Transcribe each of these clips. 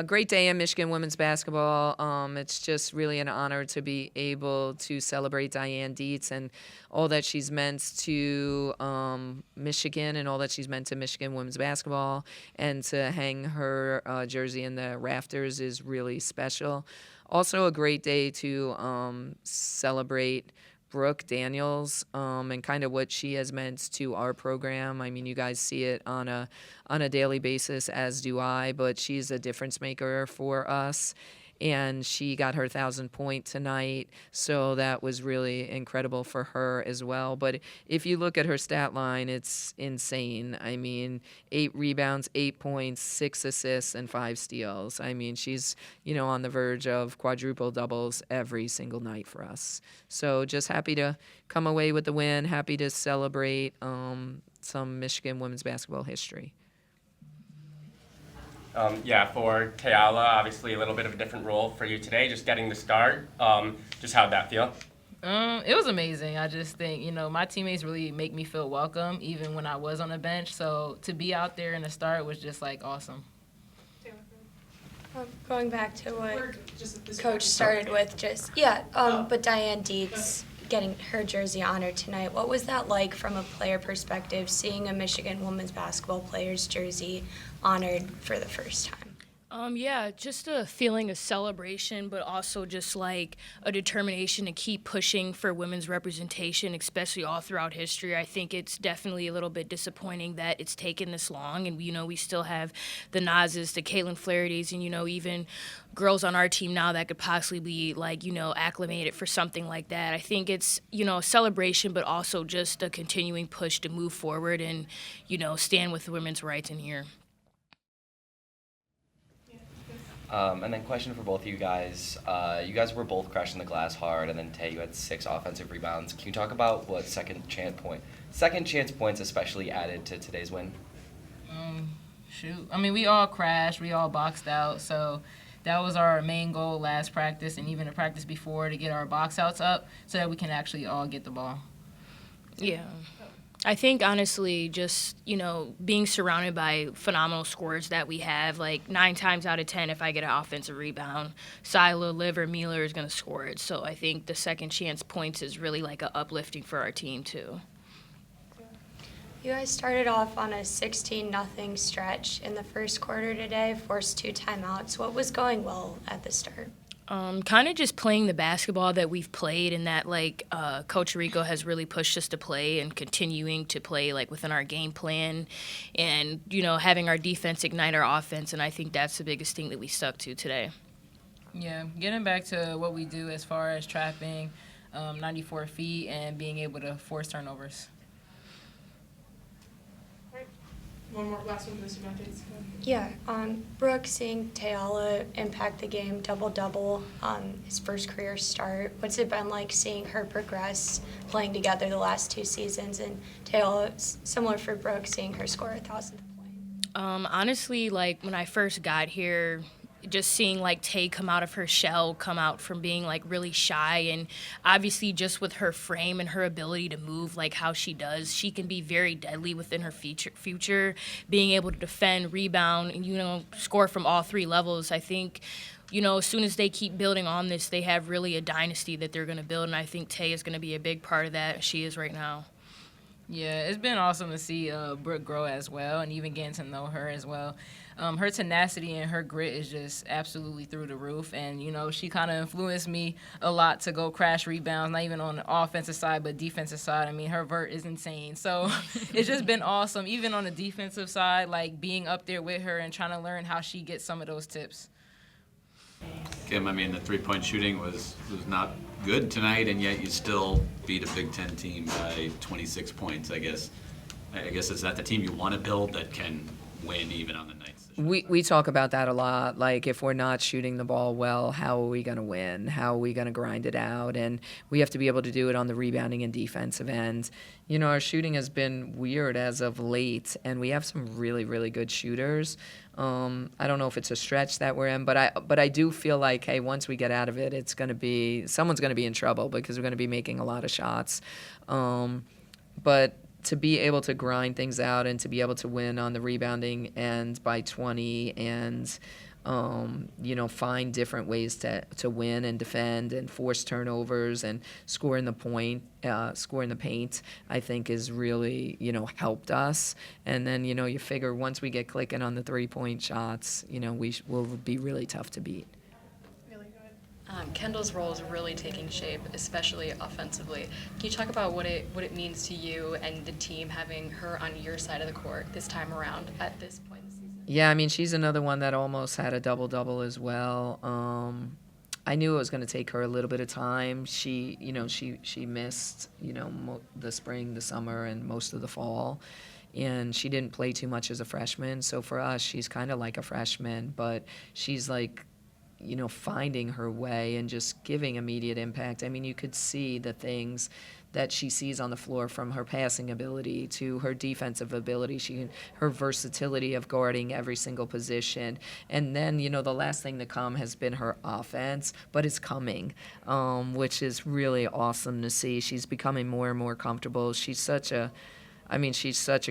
Great day in Michigan women's basketball. It's just really an honor to be able to celebrate Diane Dietz and all that she's meant to Michigan and all that she's meant to Michigan women's basketball. And to hang her jersey in the rafters is really special. Also, a great day to celebrate Brooke Daniels and kind of what she has meant to our program. I mean, you guys see it on a daily basis, as do I, but she's a difference maker for us. And she got her 1,000 point tonight, so that was really incredible for her as well. But if you look at her stat line, it's insane. I mean, 8 rebounds, 8 points, 6 assists, and 5 steals. I mean, she's on the verge of quadruple doubles every single night for us. So just happy to come away with the win. Happy to celebrate some Michigan women's basketball history. Yeah, for Teala, obviously a little bit of a different role for you today, just getting the start. Just how'd that feel? It was amazing. I just think, my teammates really make me feel welcome, even when I was on the bench. So to be out there in the start was just, awesome. Going back to what Coach started with, but Diane Dietz getting her jersey honored tonight. What was that like from a player perspective, seeing a Michigan women's basketball player's jersey honored for the first time? Yeah, just a feeling of celebration, but also just like a determination to keep pushing for women's representation, especially all throughout history. I think it's definitely a little bit disappointing that it's taken this long, and we still have the Nazes, the Caitlin Flaherty's, and even girls on our team now that could possibly be acclimated for something like that. I think it's a celebration, but also just a continuing push to move forward and stand with women's rights in here. And then question for both of you guys. You guys were both crashing the glass hard, and then Tay, you had 6 offensive rebounds. Can you talk about what second chance points especially added to today's win? I mean, we all crashed, we all boxed out, so that was our main goal last practice and even the practice before, to get our box outs up so that we can actually all get the ball. Yeah. I think, honestly, just, being surrounded by phenomenal scorers that we have, 9 times out of 10, if I get an offensive rebound, Sila, Liv, or Mueller is going to score it. So I think the second chance points is really an uplifting for our team, too. You guys started off on a 16-0 stretch in the first quarter today, forced 2 timeouts. What was going well at the start? Kind of just playing the basketball that we've played, and that Coach Rico has really pushed us to play, and continuing to play within our game plan, and having our defense ignite our offense, and I think that's the biggest thing that we stuck to today. Yeah, getting back to what we do as far as trapping 94 feet and being able to force turnovers. One more, last one, Mr. Matthews. Yeah, Brooke, seeing Teala impact the game, double-double, his first career start. What's it been like seeing her progress, playing together the last 2 seasons, and Teala, similar for Brooke, seeing her score 1,000th point? Honestly, when I first got here, just seeing Tay come out of her shell, come out from being really shy, and obviously just with her frame and her ability to move how she does, she can be very deadly within her future, being able to defend, rebound, and score from all 3 levels. I think as soon as they keep building on this, they have really a dynasty that they're going to build, and I think Tay is going to be a big part of that, as she is right now. Yeah, it's been awesome to see Brooke grow as well, and even getting to know her as well. Her tenacity and her grit is just absolutely through the roof, and she kind of influenced me a lot to go crash rebounds, not even on the offensive side but defensive side. I mean, her vert is insane, so it's just been awesome, even on the defensive side, being up there with her and trying to learn how she gets some of those tips. Kim, I mean, the 3-point shooting was not good tonight, and yet you still beat a Big Ten team by 26 points. I guess is that the team you want to build that can win even on the nights? We talk about that a lot. If we're not shooting the ball well, how are we going to win? How are we going to grind it out? And we have to be able to do it on the rebounding and defensive end. Our shooting has been weird as of late, and we have some really, really good shooters. I don't know if it's a stretch that we're in, but I do feel like, hey, once we get out of it, someone's going to be in trouble because we're going to be making a lot of shots. But to be able to grind things out and to be able to win on the rebounding end by 20 and find different ways to win and defend and force turnovers and score in the paint, I think is really, helped us. And then, you figure once we get clicking on the 3-point shots, we will be really tough to beat. Really good. Kendall's role is really taking shape, especially offensively. Can you talk about what it means to you and the team having her on your side of the court this time around at this point in the season? Yeah, I mean, she's another one that almost had a double-double as well. I knew it was going to take her a little bit of time. She missed, the spring, the summer, and most of the fall. And she didn't play too much as a freshman. So for us, she's kind of like a freshman, but she's like, finding her way and just giving immediate impact. I mean, you could see the things that she sees on the floor, from her passing ability to her defensive ability, her versatility of guarding every single position. And then, the last thing to come has been her offense, but it's coming, which is really awesome to see. She's becoming more and more comfortable. She's such a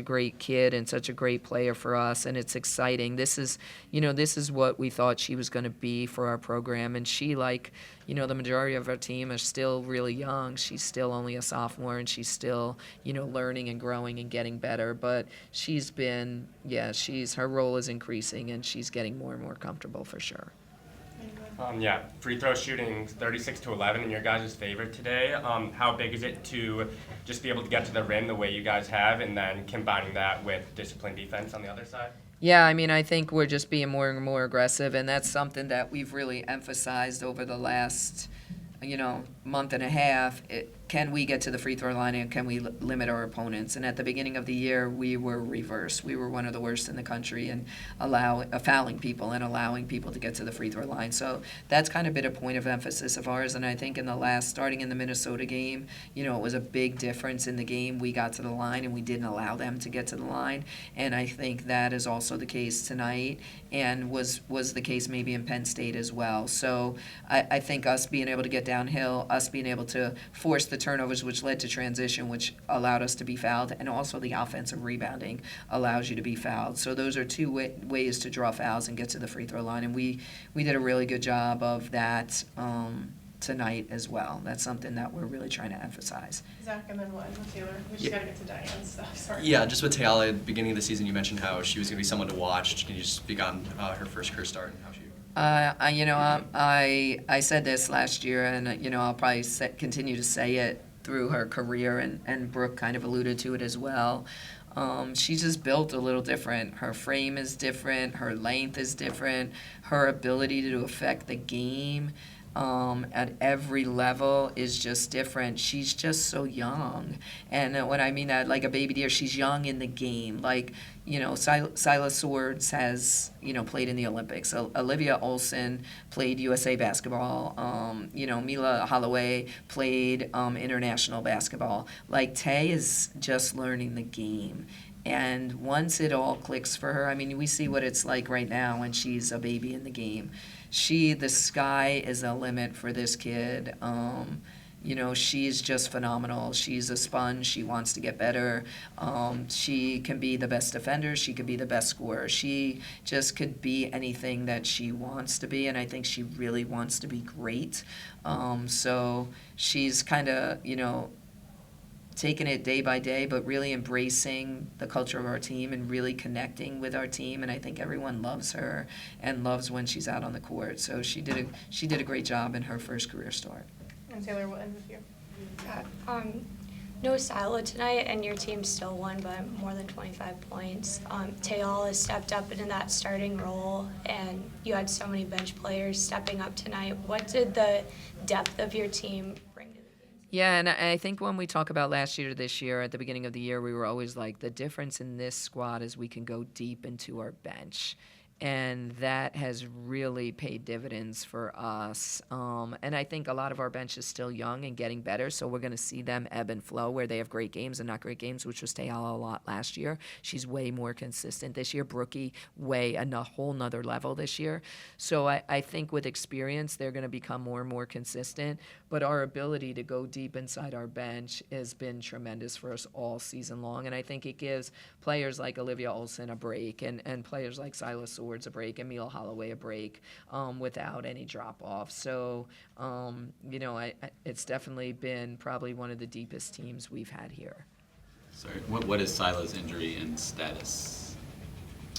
great kid and such a great player for us, and it's exciting. This is what we thought she was going to be for our program, and she, the majority of our team are still really young. She's still only a sophomore, and she's still, learning and growing and getting better. But her role is increasing, and she's getting more and more comfortable for sure. Free throw shooting 36-11 in your guys' favor today. How big is it to just be able to get to the rim the way you guys have, and then combining that with disciplined defense on the other side? Yeah, I mean, I think we're just being more and more aggressive, and that's something that we've really emphasized over the last, month and a half. Can we get to the free throw line, and can we limit our opponents? And at the beginning of the year, we were reverse. We were one of the worst in the country and fouling people and allowing people to get to the free throw line. So that's kind of been a point of emphasis of ours. And I think starting in the Minnesota game, it was a big difference in the game. We got to the line and we didn't allow them to get to the line. And I think that is also the case tonight, and was the case maybe in Penn State as well. So I think us being able to get downhill, us being able to force the turnovers, which led to transition, which allowed us to be fouled, and also the offensive rebounding allows you to be fouled. So those are two ways to draw fouls and get to the free throw line, and we did a really good job of that tonight as well. That's something that we're really trying to emphasize. Zach, and then we'll end with Taylor. We just got to get to Diane's stuff. Sorry. Yeah, just with Tayala, at the beginning of the season, you mentioned how she was going to be someone to watch. Can you just speak on her first career start and how she? I said this last year, and I'll probably continue to say it through her career, and Brooke kind of alluded to it as well. She's just built a little different. Her frame is different. Her length is different. Her ability to affect the game at every level is just different. She's just so young. And when I mean that, like a baby deer, she's young in the game. Silas Swords has, played in the Olympics. Olivia Olson played USA basketball. Mila Holloway played international basketball. Tay is just learning the game. And once it all clicks for her, we see what it's like right now when she's a baby in the game. The sky is the limit for this kid. She's just phenomenal. She's a sponge. She wants to get better. She can be the best defender. She could be the best scorer. She just could be anything that she wants to be, and I think she really wants to be great. So she's kind of, taking it day by day, but really embracing the culture of our team and really connecting with our team. And I think everyone loves her and loves when she's out on the court. So she did a great job in her first career start. And Taylor, we'll end with you. No Silo tonight, and your team still won by more than 25 points. Tayala stepped up into that starting role, and you had so many bench players stepping up tonight. What did the depth of your team bring to the game? Yeah, and I think when we talk about last year to this year, at the beginning of the year, we were always like, the difference in this squad is we can go deep into our bench. And that has really paid dividends for us. And I think a lot of our bench is still young and getting better, so we're going to see them ebb and flow where they have great games and not great games, which was Tayala a lot last year. She's way more consistent this year. Brookie, a whole nother level this year. So I think with experience, they're going to become more and more consistent. But our ability to go deep inside our bench has been tremendous for us all season long. And I think it gives players like Olivia Olson a break, and players like Silas Seward Edwards a break, Emile Holloway a break, without any drop off. So, it's definitely been probably one of the deepest teams we've had here. Sorry, what is Sila's injury and status?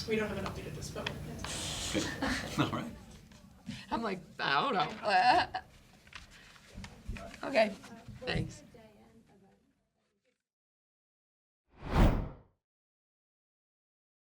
We don't have an update at this moment. Okay. All right. I'm like, I don't know. Okay, thanks.